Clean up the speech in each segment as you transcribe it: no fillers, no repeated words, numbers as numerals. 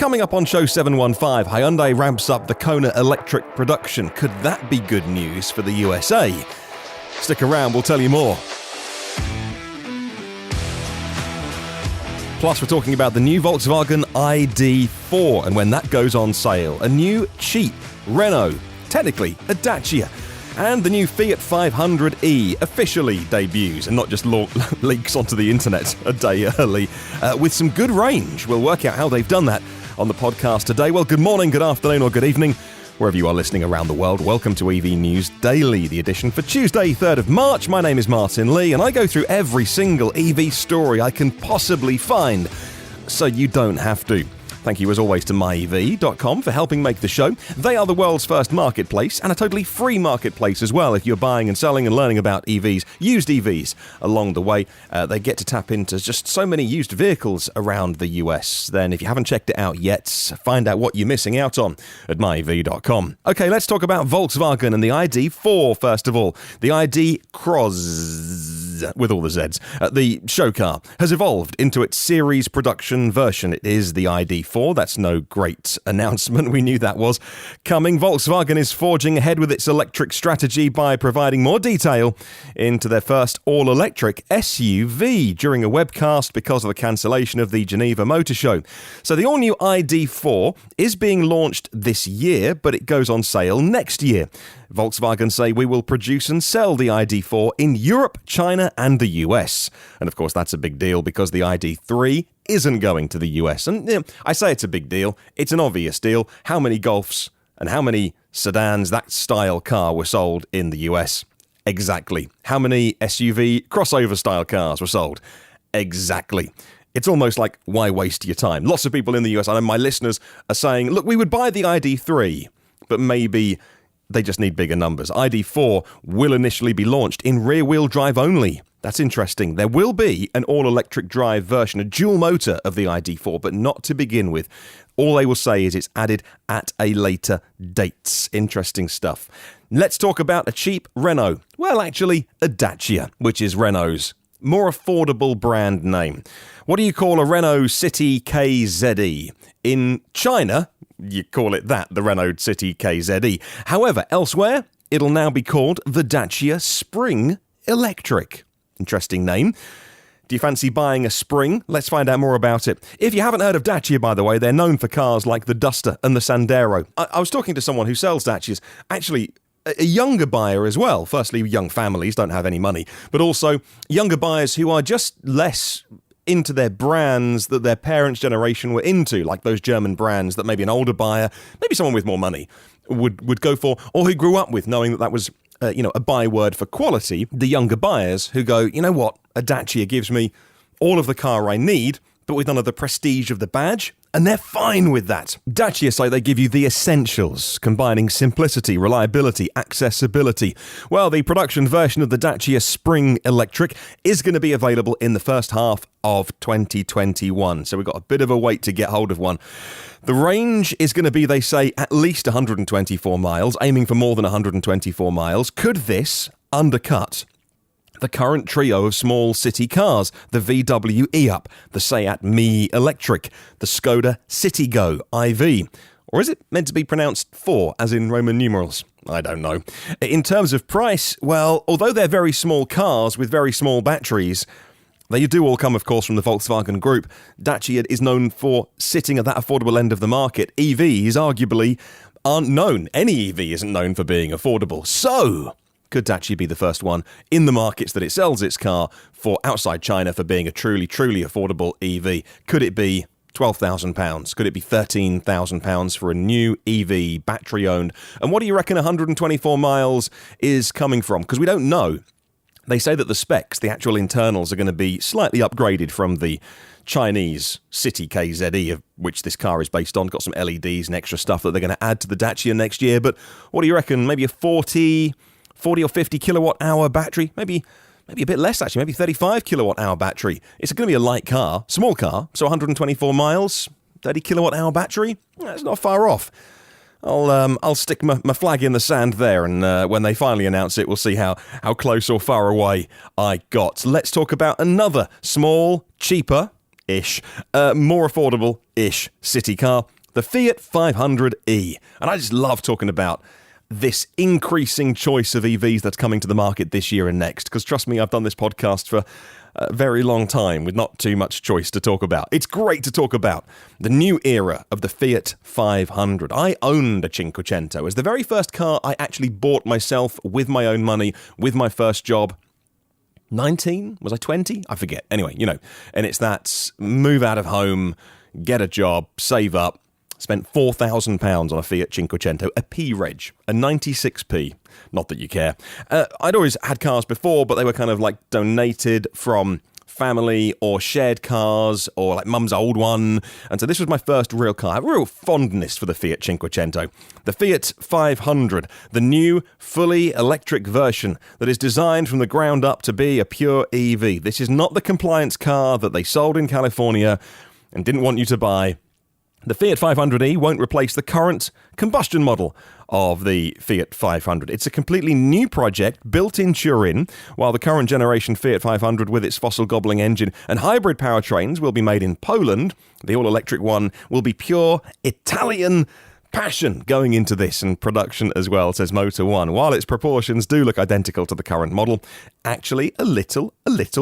Coming up on show 715, Hyundai ramps up the Kona electric production. Could that be good news for the USA? Stick around, we'll tell you more. Plus, we're talking about the new Volkswagen ID.4 and when that goes on sale. A new, cheap Renault, technically a Dacia. And the new Fiat 500e officially debuts, and not just leaks onto the internet a day early, with some good range. We'll work out how they've done that on the podcast today. Well, good morning, good afternoon, or good evening, wherever you are listening around the world. Welcome to EV News Daily, the edition for Tuesday, 3rd of March. My name is Martyn Lee, and I go through every single EV story I can possibly find, so you don't have to. Thank you, as always, to myev.com for helping make the show. They are the world's first marketplace, and a totally free marketplace as well. If you're buying and selling and learning about EVs, used EVs along the way, they get to tap into just so many used vehicles around the US. Then, if you haven't checked it out yet, find out what you're missing out on at myev.com. Okay, let's talk about Volkswagen and the ID.4 first of all. The ID CROZZ, with all the Zs. The showcar has evolved into its series production version. It is the ID.4. That's no great announcement. We knew that was coming. Volkswagen is forging ahead with its electric strategy by providing more detail into their first all-electric SUV during a webcast because of the cancellation of the Geneva Motor Show. So the all-new ID.4 is being launched this year, but it goes on sale next year. Volkswagen say we will produce and sell the ID.4 in Europe, China and the US. And of course that's a big deal because the ID.3 isn't going to the US. And I say it's a big deal. It's an obvious deal. How many Golfs and how many sedans, that style car, were sold in the US? Exactly. How many SUV crossover style cars were sold? Exactly. It's almost like, why waste your time? Lots of people in the US, I know my listeners, are saying, look, we would buy the ID.3, but maybe they just need bigger numbers. ID.4 will initially be launched in rear-wheel drive only. That's interesting. There will be an all-electric drive version, a dual motor of the ID.4, but not to begin with. All they will say is it's added at a later date. Interesting stuff. Let's talk about a cheap Renault. Well, actually, a Dacia, which is Renault's more affordable brand name. What do you call a Renault City KZE? In China, you call it that, the Renault City KZE. However, elsewhere, it'll now be called the Dacia Spring Electric. Interesting name. Do you fancy buying a Spring? Let's find out more about it. If you haven't heard of Dacia, by the way, they're known for cars like the Duster and the Sandero. I was talking to someone who sells Dacias, actually a younger buyer as well. Firstly, young families don't have any money, but also younger buyers who are just less into their brands that their parents' generation were into, like those German brands that maybe an older buyer, maybe someone with more money, would go for, or who grew up with, knowing that was a byword for quality. The younger buyers who go, you know what, a Dacia gives me all of the car I need, but with none of the prestige of the badge, and they're fine with that. Dacia say they give you the essentials, combining simplicity, reliability, accessibility. Well, the production version of the Dacia Spring Electric is going to be available in the first half of 2021, so we've got a bit of a wait to get hold of one. The range is going to be, they say, at least 124 miles, aiming for more than 124 miles. Could this undercut the current trio of small city cars, the VW e-Up, the Seat Me Electric, the Skoda Citigo IV? Or is it meant to be pronounced 4, as in Roman numerals? I don't know. In terms of price, well, although they're very small cars with very small batteries, they do all come, of course, from the Volkswagen Group. Dacia is known for sitting at that affordable end of the market. EVs, arguably, aren't known. Any EV isn't known for being affordable. So could Dacia be the first one in the markets that it sells its car for outside China for being a truly, truly affordable EV? Could it be £12,000? Could it be £13,000 for a new EV, battery-owned? And what do you reckon 124 miles is coming from? Because we don't know. They say that the specs, the actual internals, are going to be slightly upgraded from the Chinese City KZE, of which this car is based on. Got some LEDs and extra stuff that they're going to add to the Dacia next year. But what do you reckon? Maybe a 40 or 50 kilowatt hour battery? Maybe a bit less, actually. Maybe 35 kilowatt hour battery. It's going to be a light car, small car, so 124 miles, 30 kilowatt hour battery. That's not far off. I'll stick my flag in the sand there, and when they finally announce it, we'll see how close or far away I got. Let's talk about another small, cheaper more affordable-ish city car, the Fiat 500e. And I just love talking about this increasing choice of EVs that's coming to the market this year and next. Because trust me, I've done this podcast for a very long time with not too much choice to talk about. It's great to talk about the new era of the Fiat 500. I owned a Cinquecento. It was the very first car I actually bought myself with my own money, with my first job. 19? Was I 20? I forget. Anyway, and it's that move out of home, get a job, save up. Spent £4,000 on a Fiat Cinquecento, a P-Reg, a 96P. Not that you care. I'd always had cars before, but they were kind of like donated from family or shared cars or like mum's old one. And so this was my first real car. I have a real fondness for the Fiat Cinquecento. The Fiat 500, the new fully electric version that is designed from the ground up to be a pure EV. This is not the compliance car that they sold in California and didn't want you to buy. The Fiat 500e won't replace the current combustion model of the Fiat 500. It's a completely new project built in Turin, while the current generation Fiat 500 with its fossil-gobbling engine and hybrid powertrains will be made in Poland. The all-electric one will be pure Italian passion going into this and production as well, says Motor One. While its proportions do look identical to the current model, actually a little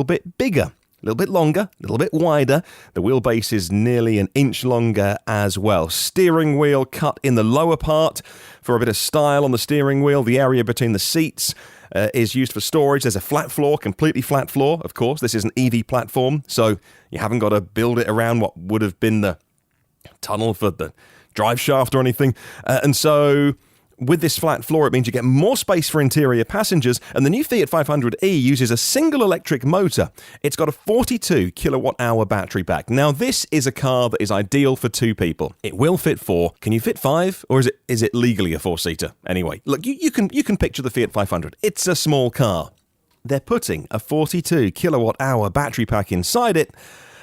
bit bigger. A little bit longer, a little bit wider. The wheelbase is nearly an inch longer as well. Steering wheel cut in the lower part for a bit of style on the steering wheel. The area between the seats is used for storage. There's a flat floor, completely flat floor, of course. This is an EV platform, so you haven't got to build it around what would have been the tunnel for the drive shaft or anything. And so with this flat floor, it means you get more space for interior passengers, and the new Fiat 500e uses a single electric motor. It's got a 42 kilowatt-hour battery pack. Now, this is a car that is ideal for two people. It will fit four. Can you fit five, or is it legally a four-seater? Anyway, look, you can picture the Fiat 500. It's a small car. They're putting a 42 kilowatt-hour battery pack inside it,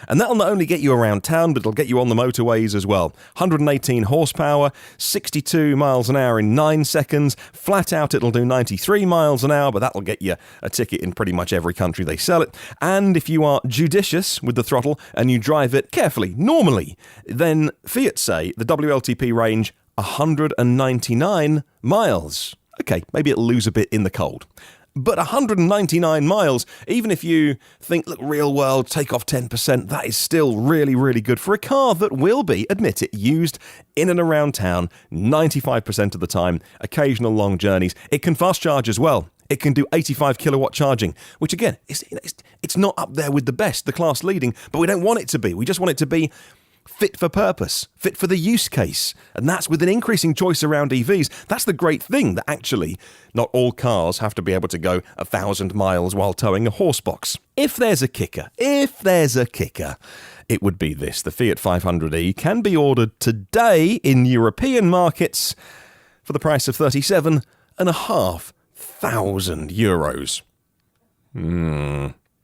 and that'll not only get you around town, but it'll get you on the motorways as well. 118 horsepower, 62 miles an hour in 9 seconds. Flat out, it'll do 93 miles an hour, but that'll get you a ticket in pretty much every country they sell it. And if you are judicious with the throttle and you drive it carefully, normally, then Fiat say the WLTP range 199 miles. Okay, maybe it'll lose a bit in the cold. But 199 miles, even if you think, look, real world, take off 10%, that is still really, really good for a car that will be, admit it, used in and around town 95% of the time, occasional long journeys. It can fast charge as well. It can do 85 kilowatt charging, which again, it's not up there with the best, the class leading, but we don't want it to be. We just want it to be fit for purpose, fit for the use case. And that's with an increasing choice around EVs. That's the great thing, that actually not all cars have to be able to go 1,000 miles while towing a horse box. If there's a kicker, it would be this. The Fiat 500e can be ordered today in European markets for the price of €37,500.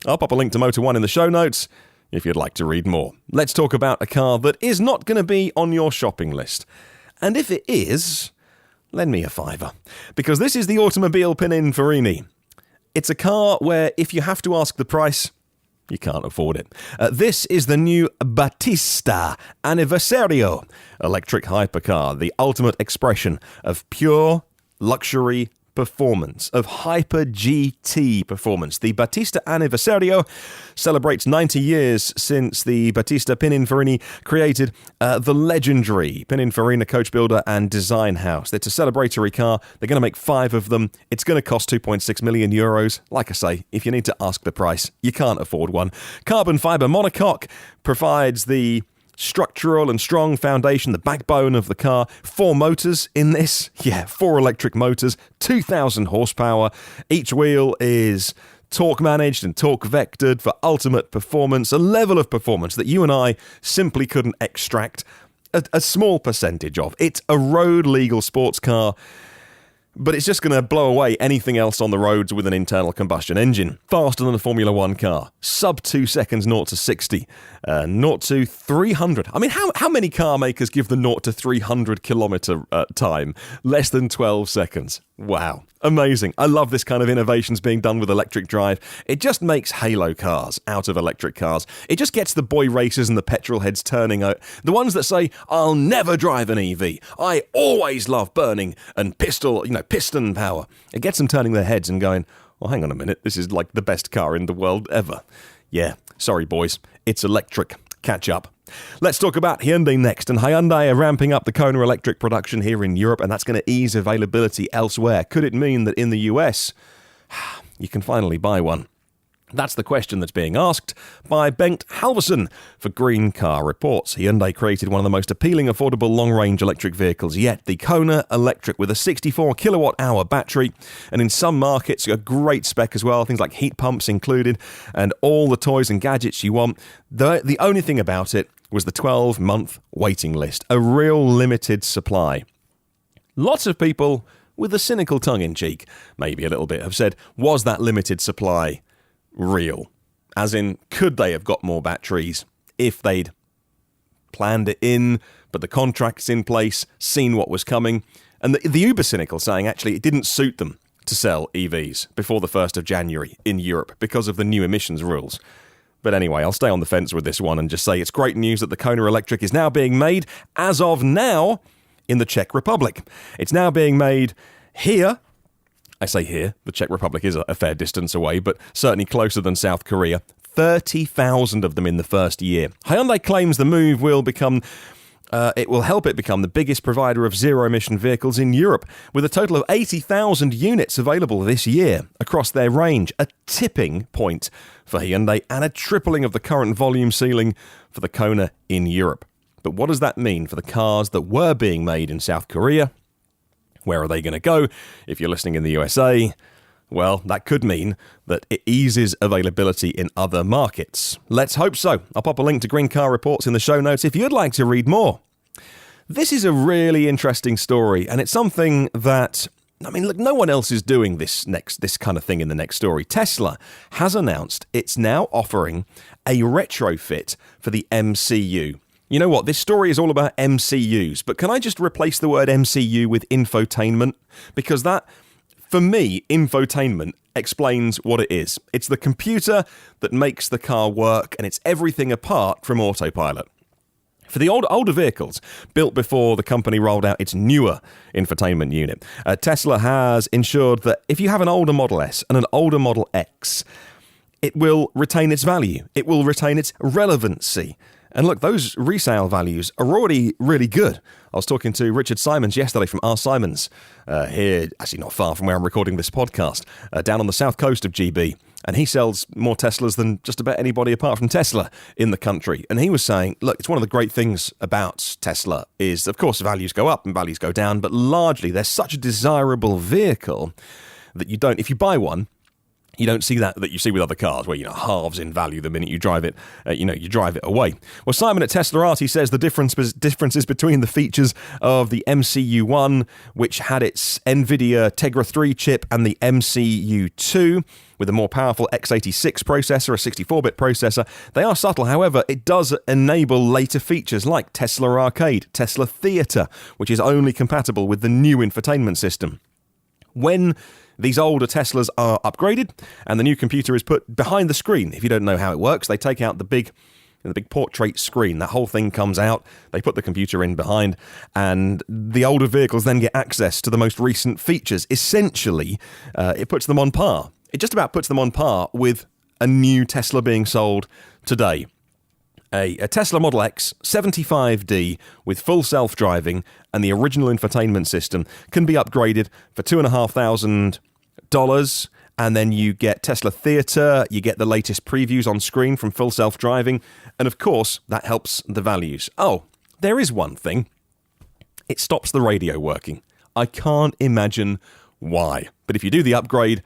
I'll pop a link to Motor One in the show notes if you'd like to read more. Let's talk about a car that is not going to be on your shopping list. And if it is, lend me a fiver. Because this is the Automobile Pininfarina. It's a car where if you have to ask the price, you can't afford it. This is the new Battista Anniversario electric hypercar, the ultimate expression of pure luxury performance, of hyper GT performance. The Battista Anniversario celebrates 90 years since the Battista Pininfarina created the legendary Pininfarina coach builder and design house. It's a celebratory car. They're going to make 5 of them. It's going to cost €2.6 million. Like I say, if you need to ask the price, you can't afford one. Carbon fiber monocoque provides the structural and strong foundation, the backbone of the car. 4 motors in this. 4 electric motors, 2,000 horsepower. Each wheel is torque managed and torque vectored for ultimate performance, a level of performance that you and I simply couldn't extract a small percentage of. It's a road legal sports car, but it's just going to blow away anything else on the roads with an internal combustion engine. Faster than a Formula 1 car. Sub 2 seconds 0 to 60. 0 to 300. I mean, how many car makers give the 0 to 300 kilometre time? Less than 12 seconds. Wow. Amazing. I love this kind of innovations being done with electric drive. It just makes halo cars out of electric cars. It just gets the boy racers and the petrol heads turning out. The ones that say, I'll never drive an EV. I always love burning and piston power. It gets them turning their heads and going, well, hang on a minute. This is like the best car in the world ever. Yeah, sorry, boys. It's electric. Catch up. Let's talk about Hyundai next, and Hyundai are ramping up the Kona electric production here in Europe, and that's going to ease availability elsewhere. Could it mean that in the US, you can finally buy one? That's the question that's being asked by Bengt Halverson for Green Car Reports. Hyundai created one of the most appealing, affordable, long-range electric vehicles yet, the Kona Electric, with a 64 kilowatt-hour battery, and in some markets, a great spec as well, things like heat pumps included, and all the toys and gadgets you want. The only thing about it was the 12-month waiting list, a real limited supply. Lots of people with a cynical tongue-in-cheek, maybe a little bit, have said, was that limited supply real? As in, could they have got more batteries if they'd planned it in, but the contract's in place, seen what was coming? And the uber cynical saying, actually, it didn't suit them to sell EVs before the 1st of January in Europe because of the new emissions rules. But anyway, I'll stay on the fence with this one and just say it's great news that the Kona Electric is now being made, as of now, in the Czech Republic. It's now being made here. I say here, the Czech Republic is a fair distance away, but certainly closer than South Korea. 30,000 of them in the first year. Hyundai claims the move will help it become the biggest provider of zero-emission vehicles in Europe, with a total of 80,000 units available this year across their range, a tipping point for Hyundai and a tripling of the current volume ceiling for the Kona in Europe. But what does that mean for the cars that were being made in South Korea? Where are they going to go? If you're listening in the USA, well, that could mean that it eases availability in other markets. Let's hope so. I'll pop a link to Green Car Reports in the show notes if you'd like to read more. This is a really interesting story, and it's something that, look, no one else is doing this kind of thing in the next story. Tesla has announced it's now offering a retrofit for the MCU. You know what? This story is all about MCUs, but can I just replace the word MCU with infotainment? Because that, for me, infotainment explains what it is. It's the computer that makes the car work, and it's everything apart from autopilot. For the older vehicles built before the company rolled out its newer infotainment unit, Tesla has ensured that if you have an older Model S and an older Model X, it will retain its value. It will retain its relevancy. And look, those resale values are already really good. I was talking to Richard Simons yesterday from R. Simons, here, actually not far from where I'm recording this podcast, down on the south coast of GB. And he sells more Teslas than just about anybody apart from Tesla in the country. And he was saying, look, it's one of the great things about Tesla is, of course, values go up and values go down, but largely they're such a desirable vehicle that you don't, if you buy one, you don't see that you see with other cars where, halves in value the minute you drive it, you drive it away. Well, Simon at Tesla Art, he says the differences between the features of the MCU1, which had its NVIDIA Tegra 3 chip, and the MCU2, with a more powerful x86 processor, a 64-bit processor. They are subtle, however, it does enable later features like Tesla Arcade, Tesla Theater, which is only compatible with the new infotainment system. When these older Teslas are upgraded and the new computer is put behind the screen, if you don't know how it works, they take out the big portrait screen. That whole thing comes out, they put the computer in behind, and the older vehicles then get access to the most recent features. Essentially, it puts them on par. It just about puts them on par with a new Tesla being sold today. A Tesla Model X 75D with full self-driving and the original infotainment system can be upgraded for $2,500, and then you get Tesla Theater, you get the latest previews on screen from full self-driving, and of course, that helps the values. Oh, there is one thing. It stops the radio working. I can't imagine why. But if you do the upgrade,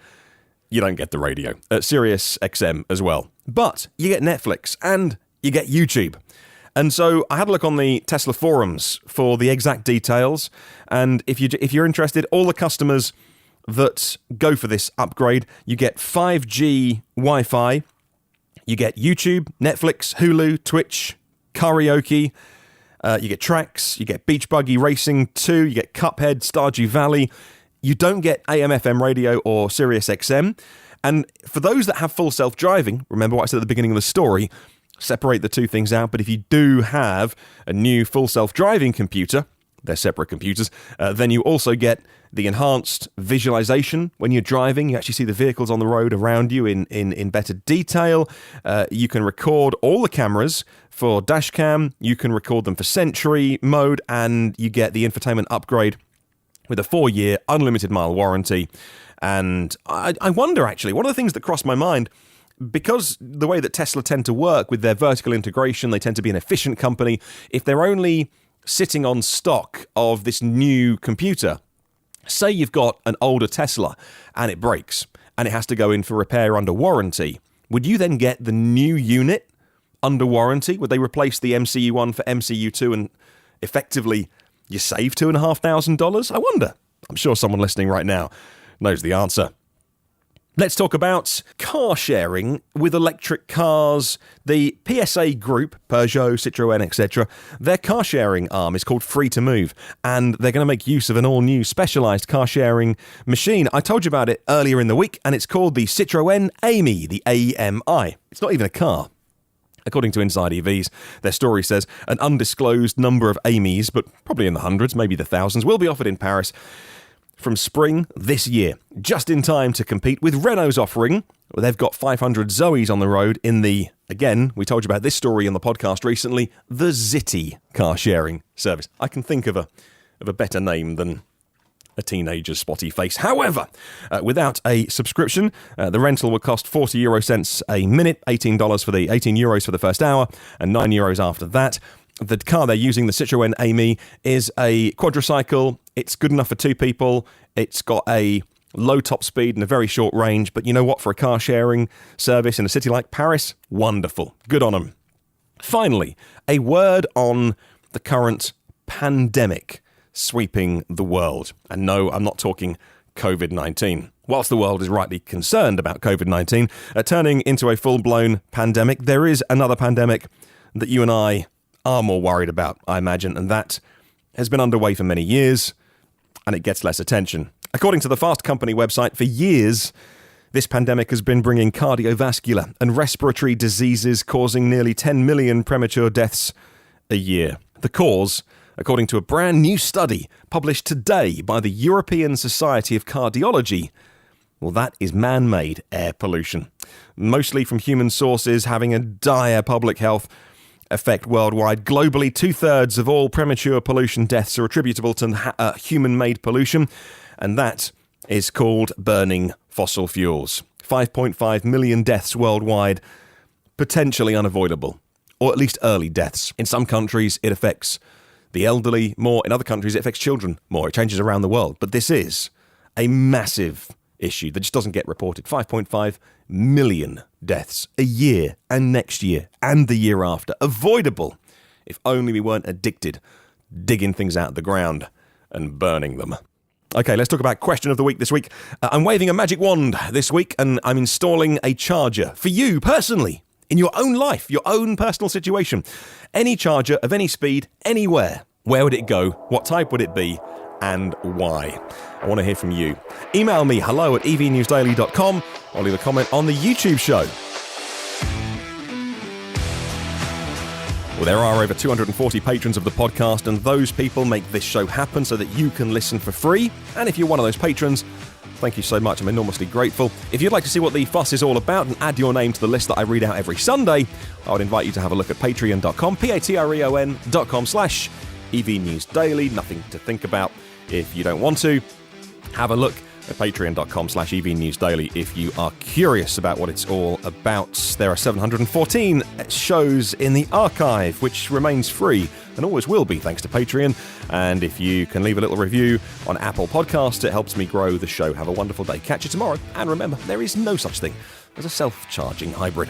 you don't get the radio. Sirius XM as well. But you get Netflix and you get YouTube. And so I had a look on the Tesla forums for the exact details. And if you're interested, all the customers that go for this upgrade, you get 5G Wi-Fi, you get YouTube, Netflix, Hulu, Twitch, karaoke, you get tracks, you get Beach Buggy Racing 2, you get Cuphead, Stardew Valley, You don't get AM/FM radio or Sirius XM. And for those that have full self-driving, remember what I said at the beginning of the story, separate the two things out. But if you do have a new full self-driving computer, they're separate computers, then you also get the enhanced visualization when you're driving. You actually see the vehicles on the road around you in better detail. You can record all the cameras for dashcam. You can record them for Sentry mode, and you get the infotainment upgrade with a 4-year unlimited mile warranty. And I wonder, actually, one of the things that crossed my mind, because the way that Tesla tend to work with their vertical integration, they tend to be an efficient company. If they're only sitting on stock of this new computer, say you've got an older Tesla and it breaks and it has to go in for repair under warranty, would you then get the new unit under warranty? Would they replace the MCU1 for MCU2 and effectively you save $2,500? I wonder. I'm sure someone listening right now knows the answer. Let's talk about car sharing with electric cars. The PSA group, Peugeot, Citroën, etc., their car sharing arm is called Free to Move, and they're going to make use of an all-new specialised car sharing machine. I told you about it earlier in the week, and it's called the Citroën AMI, the AMI. It's not even a car. According to Inside EVs, their story says an undisclosed number of AMIs, but probably in the hundreds, maybe the thousands, will be offered in Paris from spring this year, just in time to compete with Renault's offering. Well, they've got 500 Zoes on the road in the, again, we told you about this story on the podcast recently, the Zitty car sharing service. I can think of a better name than a teenager's spotty face. However, without a subscription, the rental would cost 40 euro cents a minute, $18 for the 18 euros for the first hour, and €9 after that. The car they're using, the Citroën AMI, is a quadricycle. It's good enough for 2 people. It's got a low top speed and a very short range. But you know what? For a car sharing service in a city like Paris, wonderful. Good on them. Finally, a word on the current pandemic sweeping the world. And no, I'm not talking COVID-19. Whilst the world is rightly concerned about COVID-19 turning into a full-blown pandemic, there is another pandemic that you and I are more worried about, I imagine, and that has been underway for many years, and it gets less attention. According to the Fast Company website, for years, this pandemic has been bringing cardiovascular and respiratory diseases, causing nearly 10 million premature deaths a year. The cause, according to a brand new study published today by the European Society of Cardiology, well, that is man-made air pollution, mostly from human sources, having a dire public health effect worldwide. Globally, 2/3 of all premature pollution deaths are attributable to human-made pollution, and that is called burning fossil fuels. 5.5 million deaths worldwide, potentially unavoidable, or at least early deaths. In some countries, it affects the elderly more. In other countries, it affects children more. It changes around the world. But this is a massive issue that just doesn't get reported. 5.5 million deaths a year, and next year, and the year after. Avoidable if only we weren't addicted, digging things out of the ground and burning them. Okay, let's talk about question of the week this week. I'm waving a magic wand this week, and I'm installing a charger for you personally, in your own life, your own personal situation. Any charger of any speed, anywhere. Where would it go? What type would it be? And why? I want to hear from you. Email me, hello@evnewsdaily.com, or leave a comment on the YouTube show. Well, there are over 240 patrons of the podcast, and those people make this show happen so that you can listen for free. And if you're one of those patrons, thank you so much. I'm enormously grateful. If you'd like to see what the fuss is all about and add your name to the list that I read out every Sunday, I would invite you to have a look at patreon.com, patreon.com/evnewsdaily. Nothing to think about if you don't want to. Have a look at patreon.com/evnewsdaily if you are curious about what it's all about. There are 714 shows in the archive, which remains free and always will be thanks to Patreon. And if you can leave a little review on Apple Podcasts, it helps me grow the show. Have a wonderful day. Catch you tomorrow. And remember, there is no such thing as a self-charging hybrid.